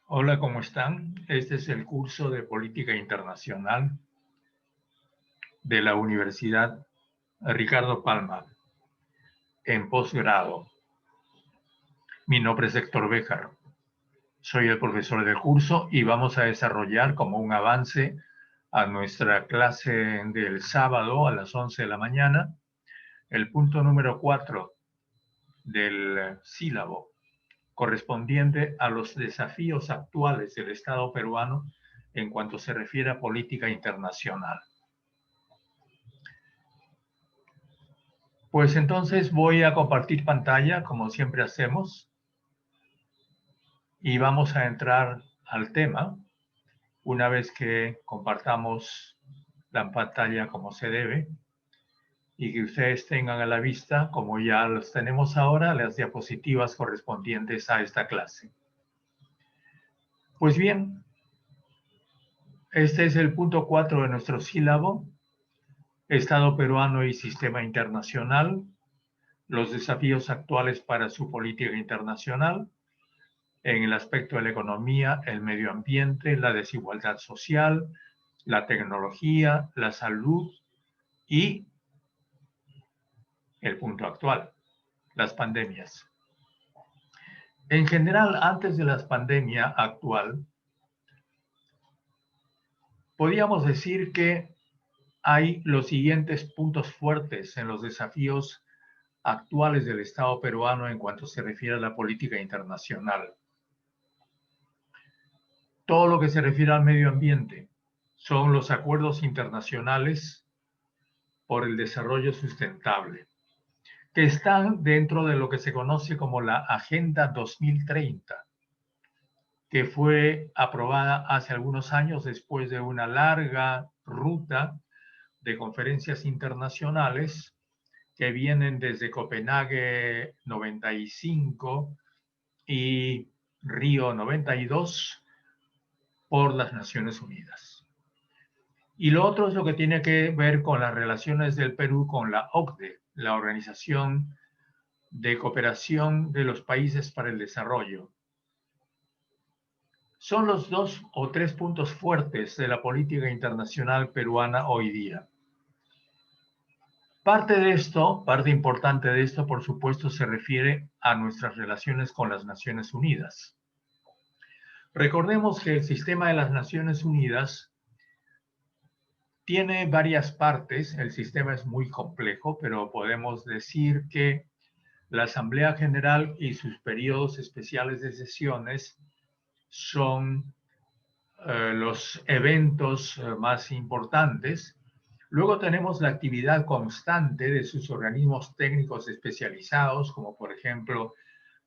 Hola, ¿cómo están? Este es el curso de Política Internacional de la Universidad Ricardo Palma, en posgrado. Mi nombre es Héctor Béjar. Soy el profesor del curso y vamos a desarrollar como un avance a nuestra clase del sábado a las 11 de la mañana el punto número 4 del sílabo, correspondiente a los desafíos actuales del Estado peruano en cuanto se refiere a política internacional. Pues entonces voy a compartir pantalla, como siempre hacemos, y vamos a entrar al tema una vez que compartamos la pantalla como se debe y que ustedes tengan a la vista, como ya los tenemos ahora, las diapositivas correspondientes a esta clase. Pues bien, este es el punto 4 de nuestro sílabo, Estado peruano y sistema internacional, los desafíos actuales para su política internacional, en el aspecto de la economía, el medio ambiente, la desigualdad social, la tecnología, la salud y el punto actual, las pandemias. En general, antes de la pandemia actual, podríamos decir que hay los siguientes puntos fuertes en los desafíos actuales del Estado peruano en cuanto se refiere a la política internacional. Todo lo que se refiere al medio ambiente son los acuerdos internacionales por el desarrollo sustentable, que están dentro de lo que se conoce como la Agenda 2030, que fue aprobada hace algunos años después de una larga ruta de conferencias internacionales que vienen desde Copenhague 95 y Río 92 por las Naciones Unidas. Y lo otro es lo que tiene que ver con las relaciones del Perú con la OCDE, la Organización de Cooperación de los Países para el Desarrollo. Son los 2 o 3 puntos fuertes de la política internacional peruana hoy día. Parte importante de esto, por supuesto, se refiere a nuestras relaciones con las Naciones Unidas. Recordemos que el sistema de las Naciones Unidas tiene varias partes, el sistema es muy complejo, pero podemos decir que la Asamblea General y sus periodos especiales de sesiones son los eventos más importantes. Luego tenemos la actividad constante de sus organismos técnicos especializados, como por ejemplo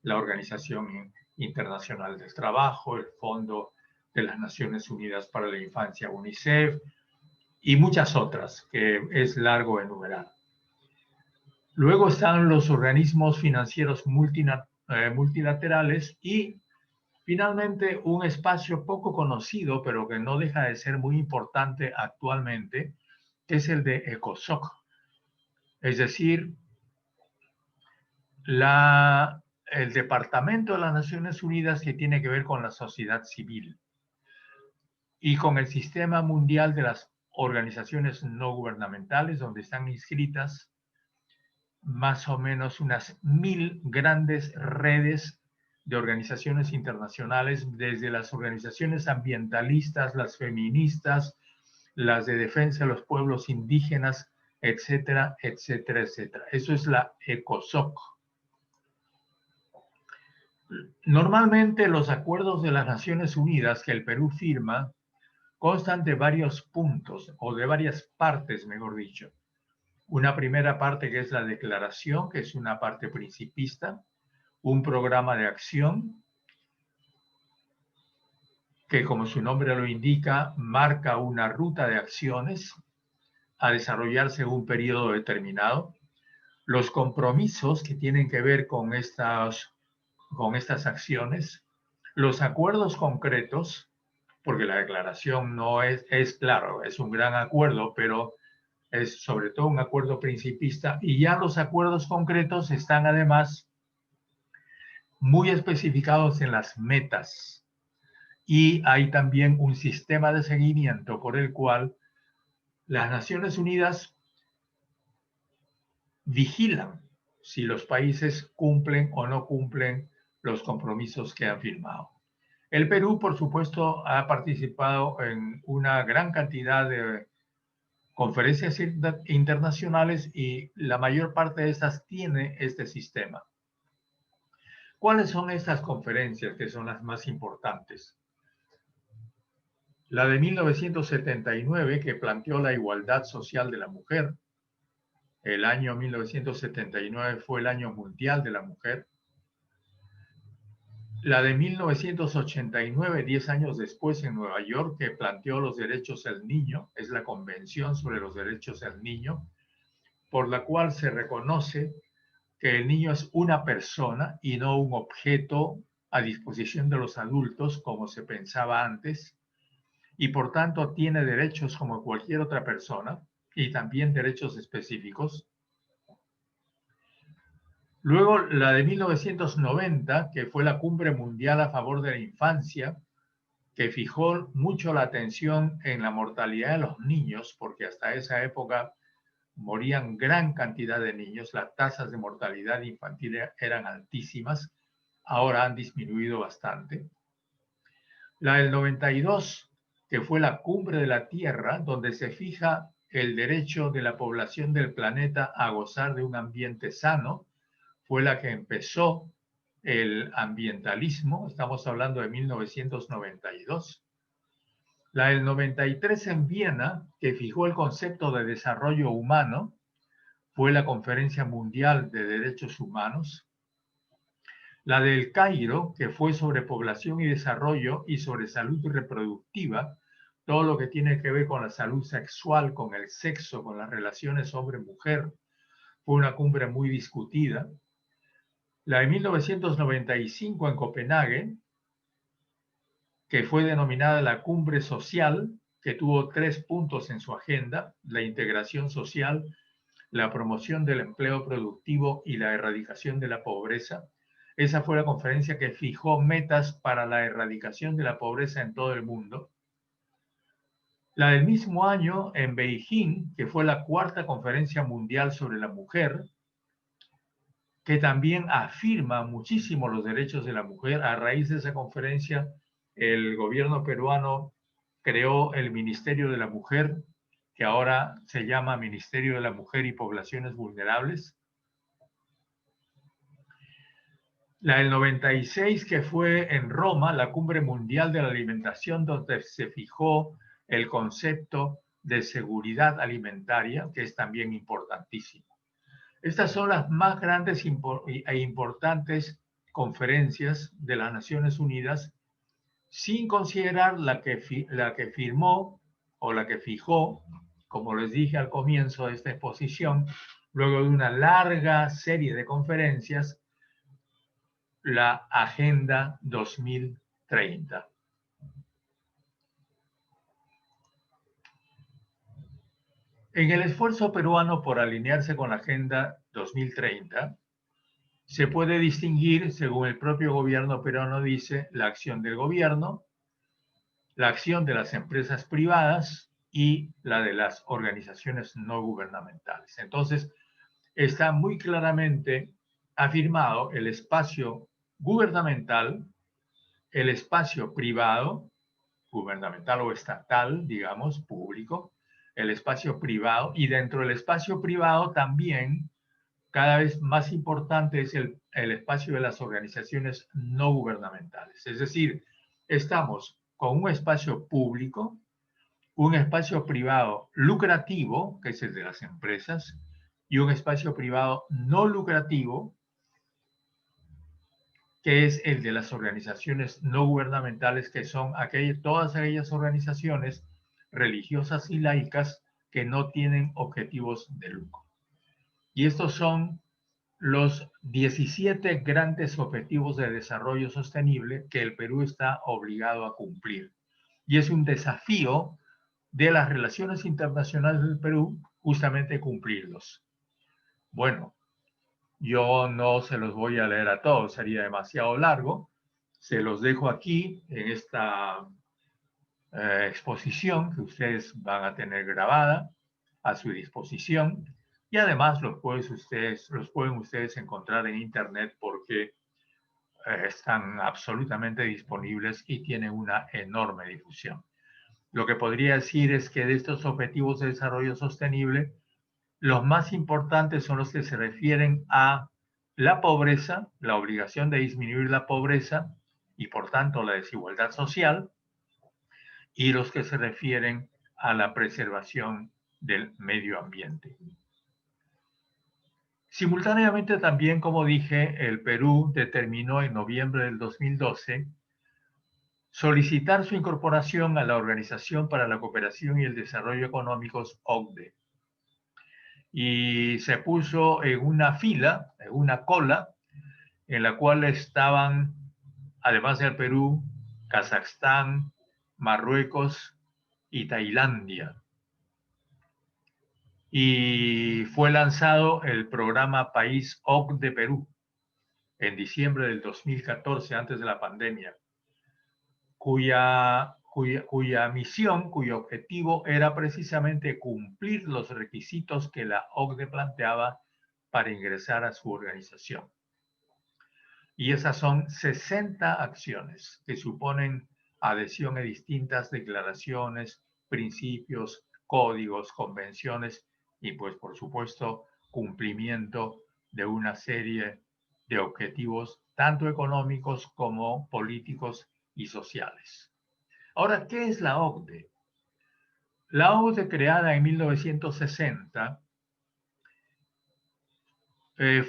la Organización Internacional del Trabajo, el Fondo de las Naciones Unidas para la Infancia, UNICEF, y muchas otras, que es largo enumerar. Luego están los organismos financieros multilaterales y finalmente un espacio poco conocido, pero que no deja de ser muy importante actualmente, que es el de ECOSOC, es decir, el Departamento de las Naciones Unidas que tiene que ver con la sociedad civil y con el sistema mundial de las organizaciones no gubernamentales, donde están inscritas más o menos unas 1000 grandes redes de organizaciones internacionales, desde las organizaciones ambientalistas, las feministas, las de defensa de los pueblos indígenas, etcétera, etcétera, etcétera. Eso es la ECOSOC. Normalmente los acuerdos de las Naciones Unidas que el Perú firma constan de varios puntos, o de varias partes, mejor dicho. Una primera parte que es la declaración, que es una parte principista, un programa de acción que, como su nombre lo indica, marca una ruta de acciones a desarrollarse en un periodo determinado, los compromisos que tienen que ver con estas acciones, los acuerdos concretos, porque la declaración no es claro, es un gran acuerdo, pero es sobre todo un acuerdo principista, y ya los acuerdos concretos están además muy especificados en las metas, y hay también un sistema de seguimiento por el cual las Naciones Unidas vigilan si los países cumplen o no cumplen los compromisos que han firmado. El Perú, por supuesto, ha participado en una gran cantidad de conferencias internacionales y la mayor parte de estas tiene este sistema. ¿Cuáles son estas conferencias que son las más importantes? La de 1979, que planteó la igualdad social de la mujer. El año 1979 fue el año mundial de la mujer. La de 1989, 10 años después en Nueva York, que planteó los derechos del niño, es la Convención sobre los Derechos del Niño, por la cual se reconoce que el niño es una persona y no un objeto a disposición de los adultos, como se pensaba antes, y por tanto tiene derechos como cualquier otra persona y también derechos específicos. Luego la de 1990, que fue la Cumbre Mundial a favor de la infancia, que fijó mucho la atención en la mortalidad de los niños, porque hasta esa época morían gran cantidad de niños, las tasas de mortalidad infantil eran altísimas, ahora han disminuido bastante. La del 92, que fue la Cumbre de la Tierra, donde se fija el derecho de la población del planeta a gozar de un ambiente sano, fue la que empezó el ambientalismo, estamos hablando de 1992. La del 93 en Viena, que fijó el concepto de desarrollo humano, fue la Conferencia Mundial de Derechos Humanos. La del Cairo, que fue sobre población y desarrollo y sobre salud reproductiva, todo lo que tiene que ver con la salud sexual, con el sexo, con las relaciones hombre-mujer, fue una cumbre muy discutida. La de 1995 en Copenhague, que fue denominada la Cumbre Social, que tuvo 3 puntos en su agenda: la integración social, la promoción del empleo productivo y la erradicación de la pobreza. Esa fue la conferencia que fijó metas para la erradicación de la pobreza en todo el mundo. La del mismo año en Beijing, que fue la 4ª Conferencia Mundial sobre la Mujer, que también afirma muchísimo los derechos de la mujer. A raíz de esa conferencia, el gobierno peruano creó el Ministerio de la Mujer, que ahora se llama Ministerio de la Mujer y Poblaciones Vulnerables. La del 96, que fue en Roma, la Cumbre Mundial de la Alimentación, donde se fijó el concepto de seguridad alimentaria, que es también importantísimo. Estas son las más grandes e importantes conferencias de las Naciones Unidas, sin considerar la que firmó o la que fijó, como les dije al comienzo de esta exposición, luego de una larga serie de conferencias, la Agenda 2030. En el esfuerzo peruano por alinearse con la Agenda 2030, se puede distinguir, según el propio gobierno peruano dice, la acción del gobierno, la acción de las empresas privadas y la de las organizaciones no gubernamentales. Entonces, está muy claramente afirmado el espacio gubernamental, el espacio privado, gubernamental o estatal, digamos, público, el espacio privado, y dentro del espacio privado también cada vez más importante es el espacio de las organizaciones no gubernamentales. Es decir, estamos con un espacio público, un espacio privado lucrativo, que es el de las empresas, y un espacio privado no lucrativo, que es el de las organizaciones no gubernamentales, que son todas aquellas organizaciones religiosas y laicas que no tienen objetivos de lucro. Y estos son los 17 grandes objetivos de desarrollo sostenible que el Perú está obligado a cumplir. Y es un desafío de las relaciones internacionales del Perú justamente cumplirlos. Bueno, yo no se los voy a leer a todos, sería demasiado largo. Se los dejo aquí en esta exposición que ustedes van a tener grabada a su disposición, y además los pueden ustedes encontrar en internet porque están absolutamente disponibles y tienen una enorme difusión. Lo que podría decir es que de estos objetivos de desarrollo sostenible, los más importantes son los que se refieren a la pobreza, la obligación de disminuir la pobreza y por tanto la desigualdad social, y los que se refieren a la preservación del medio ambiente. Simultáneamente también, como dije, el Perú determinó en noviembre del 2012 solicitar su incorporación a la Organización para la Cooperación y el Desarrollo Económicos, OCDE. Y se puso en una fila, en una cola, en la cual estaban, además del Perú, Kazajstán, Marruecos y Tailandia. Y fue lanzado el programa País OCDE Perú en diciembre del 2014, antes de la pandemia, cuya misión, cuyo objetivo era precisamente cumplir los requisitos que la OCDE planteaba para ingresar a su organización. Y esas son 60 acciones que suponen adhesión a distintas declaraciones, principios, códigos, convenciones y pues por supuesto cumplimiento de una serie de objetivos tanto económicos como políticos y sociales. Ahora, ¿qué es la OCDE? La OCDE, creada en 1960,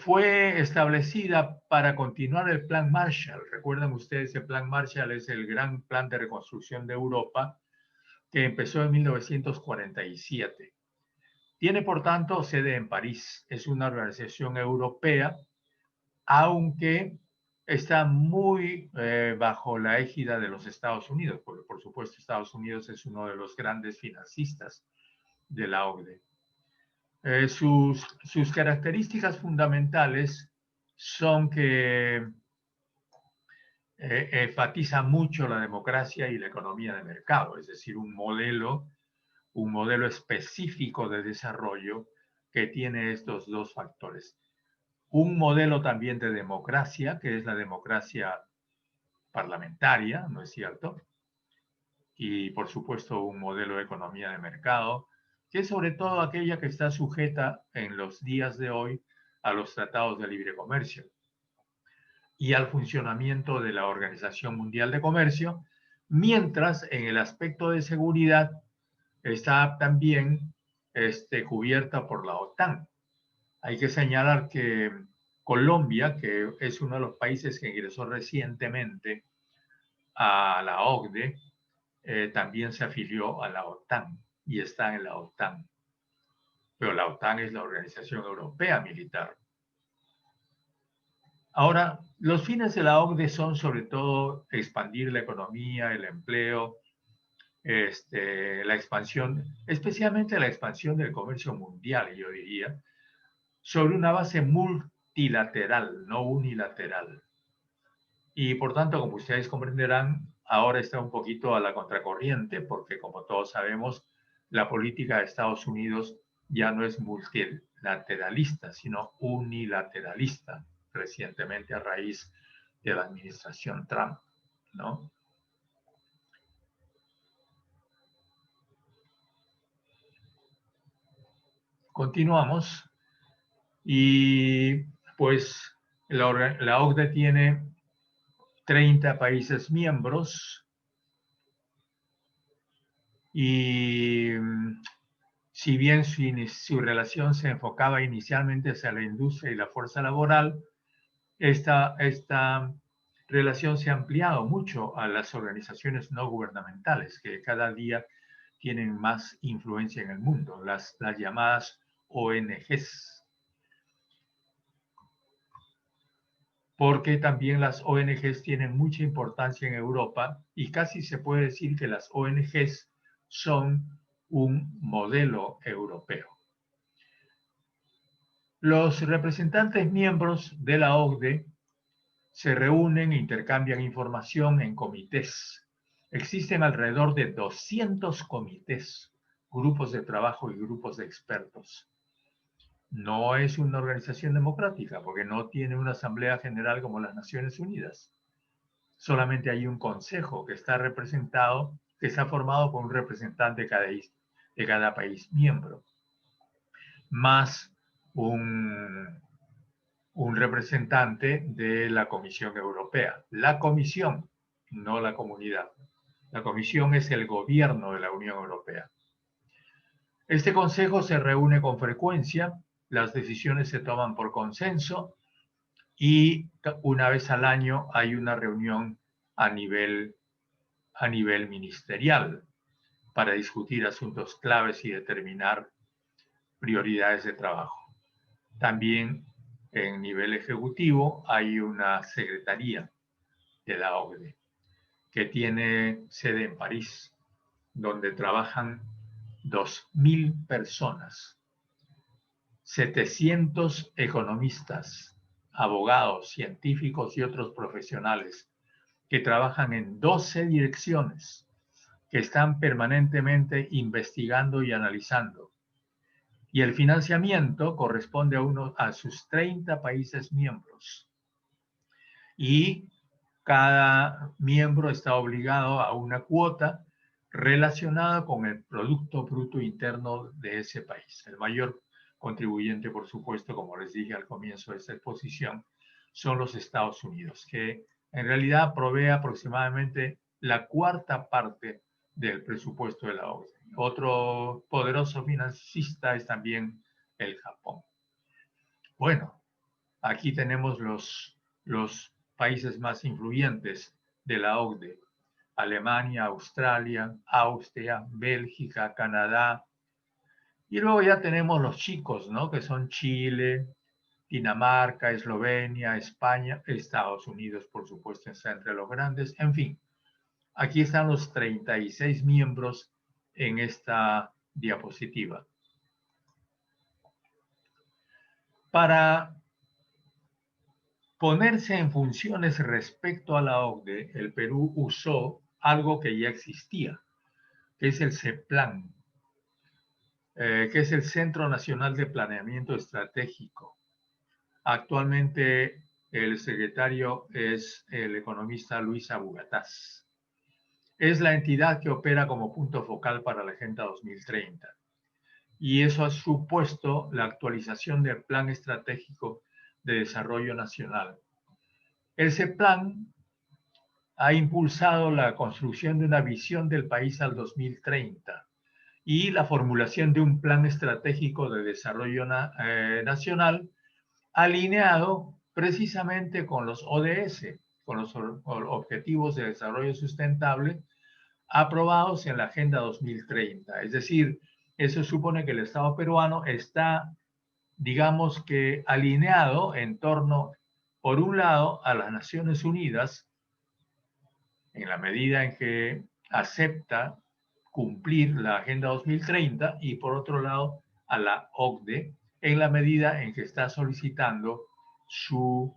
fue establecida para continuar el Plan Marshall. Recuerden ustedes, el Plan Marshall es el gran plan de reconstrucción de Europa que empezó en 1947. Tiene, por tanto, sede en París. Es una organización europea, aunque está muy bajo la égida de los Estados Unidos, porque por supuesto Estados Unidos es uno de los grandes financistas de la OCDE. Sus características fundamentales son que enfatiza mucho la democracia y la economía de mercado, es decir, un modelo específico de desarrollo que tiene estos dos factores. Un modelo también de democracia, que es la democracia parlamentaria, ¿no es cierto? Y por supuesto un modelo de economía de mercado, que es sobre todo aquella que está sujeta en los días de hoy a los tratados de libre comercio y al funcionamiento de la Organización Mundial de Comercio, mientras en el aspecto de seguridad está también cubierta por la OTAN. Hay que señalar que Colombia, que es uno de los países que ingresó recientemente a la OCDE, también se afilió a la OTAN y está en la OTAN. Pero la OTAN es la Organización Europea Militar. Ahora, los fines de la OCDE son sobre todo expandir la economía, el empleo, la expansión, especialmente la expansión del comercio mundial, yo diría, sobre una base multilateral, no unilateral. Y por tanto, como ustedes comprenderán, ahora está un poquito a la contracorriente, porque como todos sabemos, la política de Estados Unidos ya no es multilateralista, sino unilateralista, recientemente a raíz de la administración Trump, ¿no? Continuamos. Y pues la OCDE tiene 30 países miembros y si bien su relación se enfocaba inicialmente hacia la industria y la fuerza laboral, esta relación se ha ampliado mucho a las organizaciones no gubernamentales que cada día tienen más influencia en el mundo, las llamadas ONGs. Porque también las ONGs tienen mucha importancia en Europa y casi se puede decir que las ONGs son un modelo europeo. Los representantes miembros de la OCDE se reúnen e intercambian información en comités. Existen alrededor de 200 comités, grupos de trabajo y grupos de expertos. No es una organización democrática porque no tiene una asamblea general como las Naciones Unidas. Solamente hay un consejo que está representado, que está formado por un representante de cada país miembro, más un representante de la Comisión Europea. La Comisión, no la comunidad. La Comisión es el gobierno de la Unión Europea. Este consejo se reúne con frecuencia, las decisiones se toman por consenso y una vez al año hay una reunión a nivel ministerial para discutir asuntos claves y determinar prioridades de trabajo. También en nivel ejecutivo hay una secretaría de la OCDE que tiene sede en París, donde trabajan 2.000 personas, 700 economistas, abogados, científicos y otros profesionales que trabajan en 12 direcciones, que están permanentemente investigando y analizando. Y el financiamiento corresponde a sus 30 países miembros. Y cada miembro está obligado a una cuota relacionada con el Producto Bruto Interno de ese país. El mayor contribuyente, por supuesto, como les dije al comienzo de esta exposición, son los Estados Unidos, que en realidad provee aproximadamente la cuarta parte del presupuesto de la OCDE. Otro poderoso financista es también el Japón. Bueno, aquí tenemos los países más influyentes de la OCDE: Alemania, Australia, Austria, Bélgica, Canadá. Y luego ya tenemos los chicos, ¿no? Que son Chile, Dinamarca, Eslovenia, España, Estados Unidos, por supuesto, está entre los grandes. En fin, aquí están los 36 miembros en esta diapositiva. Para ponerse en funciones respecto a la OCDE, el Perú usó algo que ya existía, que es el CEPLAN, que es el Centro Nacional de Planeamiento Estratégico. Actualmente el secretario es el economista Luis Abugataz. Es la entidad que opera como punto focal para la Agenda 2030. Y eso ha supuesto la actualización del Plan Estratégico de Desarrollo Nacional. El CEPLAN ha impulsado la construcción de una visión del país al 2030 y la formulación de un plan estratégico de desarrollo nacional alineado precisamente con los ODS, con los Objetivos de Desarrollo Sustentable aprobados en la Agenda 2030. Es decir, eso supone que el Estado peruano está, digamos que, alineado en torno, por un lado, a las Naciones Unidas, en la medida en que acepta cumplir la Agenda 2030, y por otro lado a la OCDE, en la medida en que está solicitando su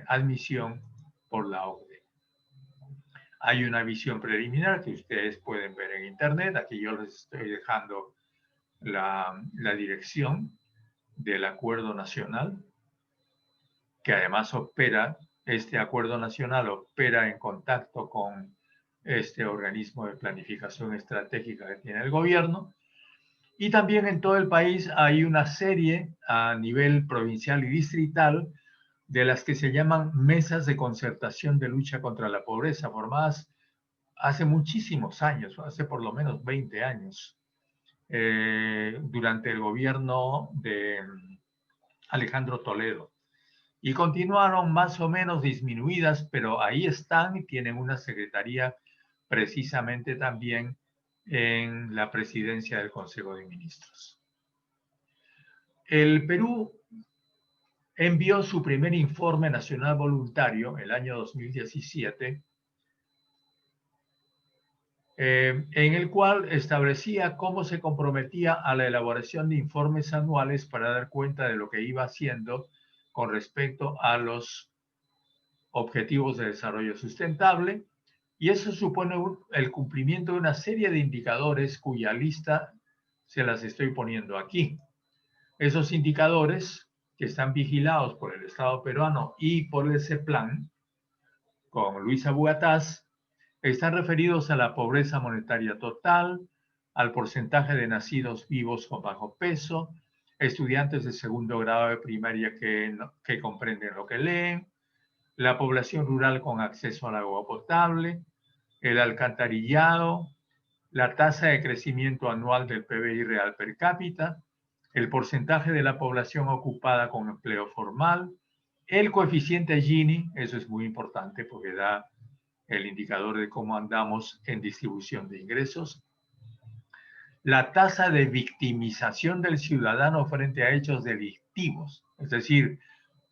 admisión por la OCDE. Hay una visión preliminar que ustedes pueden ver en internet. Aquí yo les estoy dejando la dirección del Acuerdo Nacional, que además opera. Este acuerdo nacional opera en contacto con este organismo de planificación estratégica que tiene el gobierno. Y también en todo el país hay una serie a nivel provincial y distrital de las que se llaman mesas de concertación de lucha contra la pobreza, formadas hace muchísimos años, hace por lo menos 20 años, durante el gobierno de Alejandro Toledo. Y continuaron más o menos disminuidas, pero ahí están y tienen una secretaría precisamente también en la presidencia del Consejo de Ministros. El Perú envió su primer informe nacional voluntario el año 2017, en el cual establecía cómo se comprometía a la elaboración de informes anuales para dar cuenta de lo que iba haciendo con respecto a los objetivos de desarrollo sustentable, y eso supone el cumplimiento de una serie de indicadores cuya lista se las estoy poniendo aquí. Esos indicadores que están vigilados por el Estado peruano y por ese plan, con Luisa Bugatás, están referidos a la pobreza monetaria total, al porcentaje de nacidos vivos con bajo peso, estudiantes de segundo grado de primaria que comprenden lo que leen, la población rural con acceso al agua potable, el alcantarillado, la tasa de crecimiento anual del PBI real per cápita, el porcentaje de la población ocupada con empleo formal, el coeficiente Gini, eso es muy importante porque da el indicador de cómo andamos en distribución de ingresos, la tasa de victimización del ciudadano frente a hechos delictivos, es decir,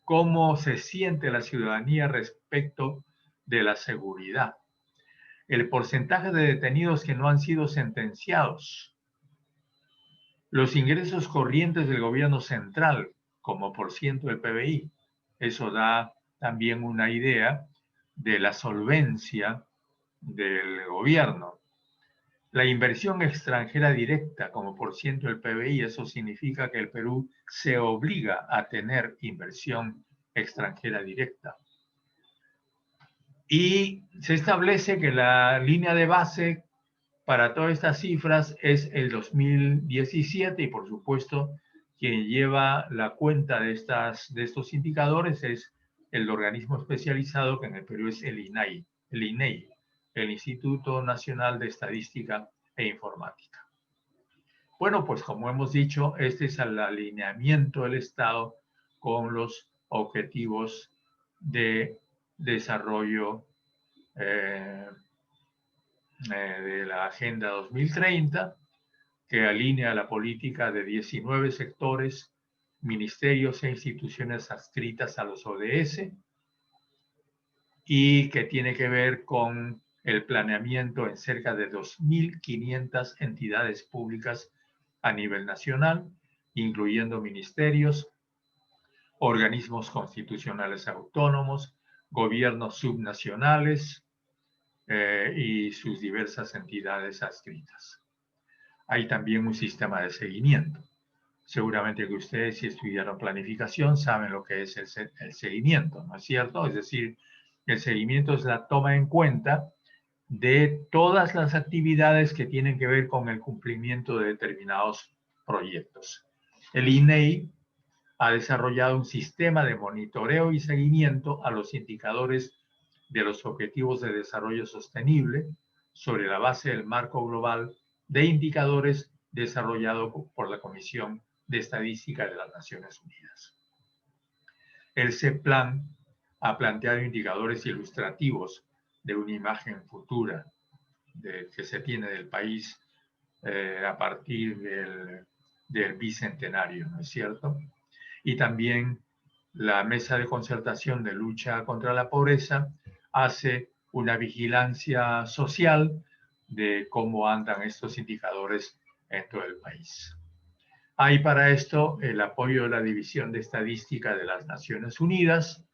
cómo se siente la ciudadanía respecto de la seguridad, el porcentaje de detenidos que no han sido sentenciados, los ingresos corrientes del gobierno central como por ciento del PBI. Eso da también una idea de la solvencia del gobierno. La inversión extranjera directa como por ciento del PBI, eso significa que el Perú se obliga a tener inversión extranjera directa. Y se establece que la línea de base para todas estas cifras es el 2017 y por supuesto quien lleva la cuenta de estos indicadores es el organismo especializado que en el Perú es el INAI, el INEI, el Instituto Nacional de Estadística e Informática. Bueno, pues como hemos dicho, este es el alineamiento del Estado con los objetivos de desarrollo de la Agenda 2030, que alinea la política de 19 sectores, ministerios e instituciones adscritas a los ODS y que tiene que ver con el planeamiento en cerca de 2.500 entidades públicas a nivel nacional, incluyendo ministerios, organismos constitucionales autónomos, gobiernos subnacionales y sus diversas entidades adscritas. Hay también un sistema de seguimiento. Seguramente que ustedes, si estudiaron planificación, saben lo que es el seguimiento, ¿no es cierto? Es decir, el seguimiento es la toma en cuenta de todas las actividades que tienen que ver con el cumplimiento de determinados proyectos. El INEI ha desarrollado un sistema de monitoreo y seguimiento a los indicadores de los Objetivos de Desarrollo Sostenible sobre la base del marco global de indicadores desarrollado por la Comisión de Estadística de las Naciones Unidas. El CEPLAN ha planteado indicadores ilustrativos de una imagen futura que se tiene del país a partir del bicentenario, ¿no es cierto? Y también la Mesa de Concertación de Lucha contra la Pobreza hace una vigilancia social de cómo andan estos indicadores en todo el país. Hay para esto el apoyo de la División de Estadística de las Naciones Unidas,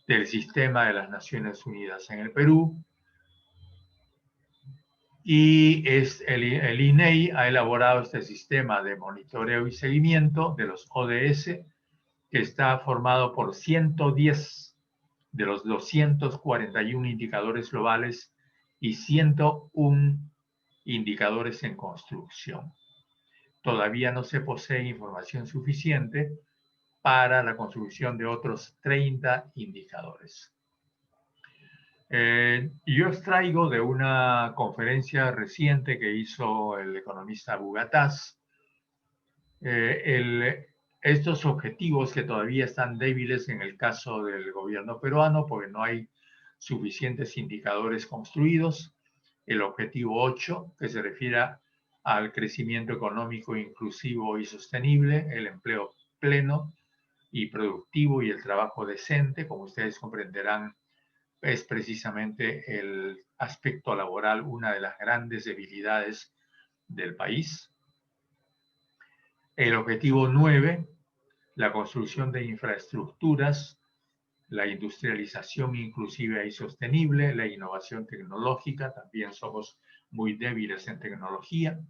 del Sistema de las Naciones Unidas en el Perú, y el INEI ha elaborado este sistema de monitoreo y seguimiento de los ODS, que está formado por 110 de los 241 indicadores globales y 101 indicadores en construcción. Todavía no se posee información suficiente para la construcción de otros 30 indicadores. Yo extraigo de una conferencia reciente que hizo el economista Bugatás estos objetivos que todavía están débiles en el caso del gobierno peruano porque no hay suficientes indicadores construidos. El objetivo 8, que se refiere al crecimiento económico inclusivo y sostenible, el empleo pleno y productivo y el trabajo decente, como ustedes comprenderán, es precisamente el aspecto laboral una de las grandes debilidades del país. El objetivo 9, la construcción de infraestructuras la industrialización inclusiva y sostenible, la innovación tecnológica, también somos muy débiles en tecnología,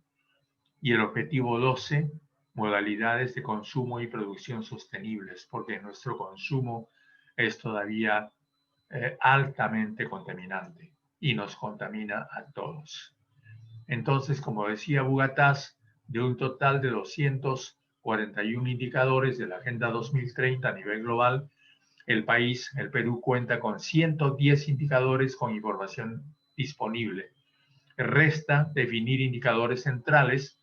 y el objetivo 12, modalidades de consumo y producción sostenibles, porque nuestro consumo es todavía altamente contaminante y nos contamina a todos. Entonces, como decía Bugatás, de un total de 241 indicadores de la Agenda 2030 a nivel global, el Perú, cuenta con 110 indicadores con información disponible. Resta definir indicadores centrales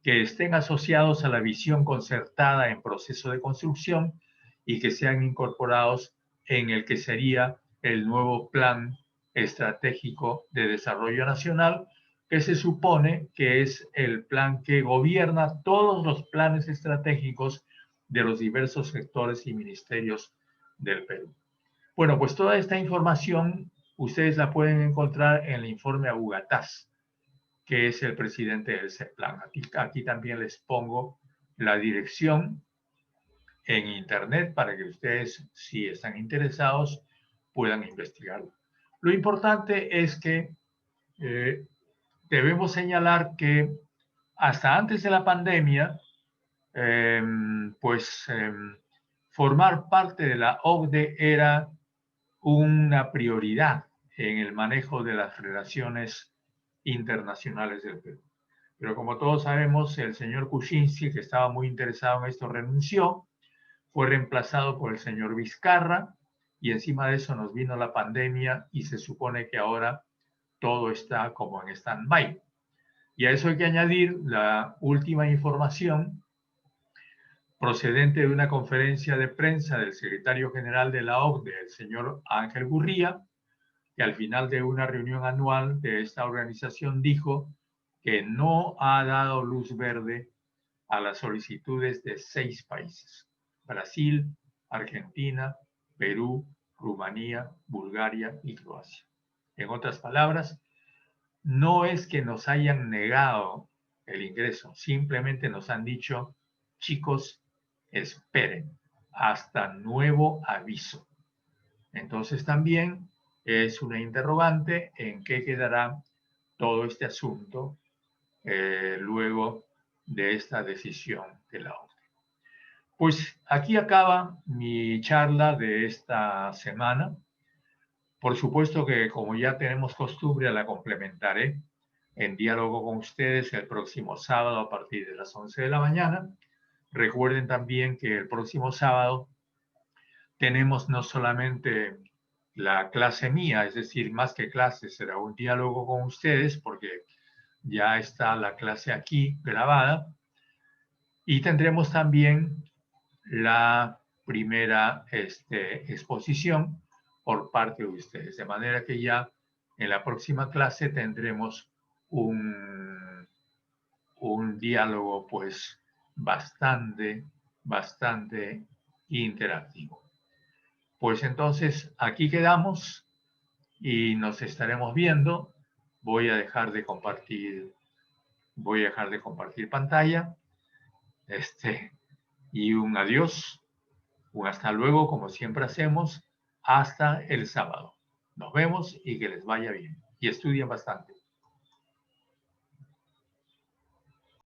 que estén asociados a la visión concertada en proceso de construcción y que sean incorporados en el que sería el nuevo Plan Estratégico de Desarrollo Nacional, que se supone que es el plan que gobierna todos los planes estratégicos de los diversos sectores y ministerios del Perú. Bueno, pues toda esta información ustedes la pueden encontrar en el informe a Bugatás, que es el presidente del CEPLAN. Aquí también les pongo la dirección en internet para que ustedes, si están interesados, puedan investigarlo. Lo importante es que debemos señalar que hasta antes de la pandemia, formar parte de la OCDE era una prioridad en el manejo de las relaciones internacionales del Perú. Pero como todos sabemos, el señor Kuczynski, que estaba muy interesado en esto, renunció, fue reemplazado por el señor Vizcarra, y encima de eso nos vino la pandemia y se supone que ahora todo está como en stand-by. Y a eso hay que añadir la última información procedente de una conferencia de prensa del secretario general de la OCDE, el señor Ángel Gurría, que al final de una reunión anual de esta organización dijo que no ha dado luz verde a las solicitudes de 6 países: Brasil, Argentina, Perú, Rumanía, Bulgaria y Croacia. En otras palabras, no es que nos hayan negado el ingreso, simplemente nos han dicho: chicos, esperen hasta nuevo aviso. Entonces también es una interrogante en qué quedará todo este asunto luego de esta decisión de la OCDE. Pues aquí acaba mi charla de esta semana. Por supuesto que, como ya tenemos costumbre, la complementaré en diálogo con ustedes el próximo sábado a partir de las 11 de la mañana. Recuerden también que el próximo sábado tenemos no solamente la clase mía, es decir, más que clase, será un diálogo con ustedes, porque ya está la clase aquí grabada, y tendremos también la primera exposición por parte de ustedes, de manera que ya en la próxima clase tendremos un diálogo pues bastante interactivo. Pues entonces aquí quedamos y nos estaremos viendo. Voy a dejar de compartir pantalla. Y un adiós, un hasta luego, como siempre hacemos, hasta el sábado. Nos vemos y que les vaya bien. Y estudien bastante.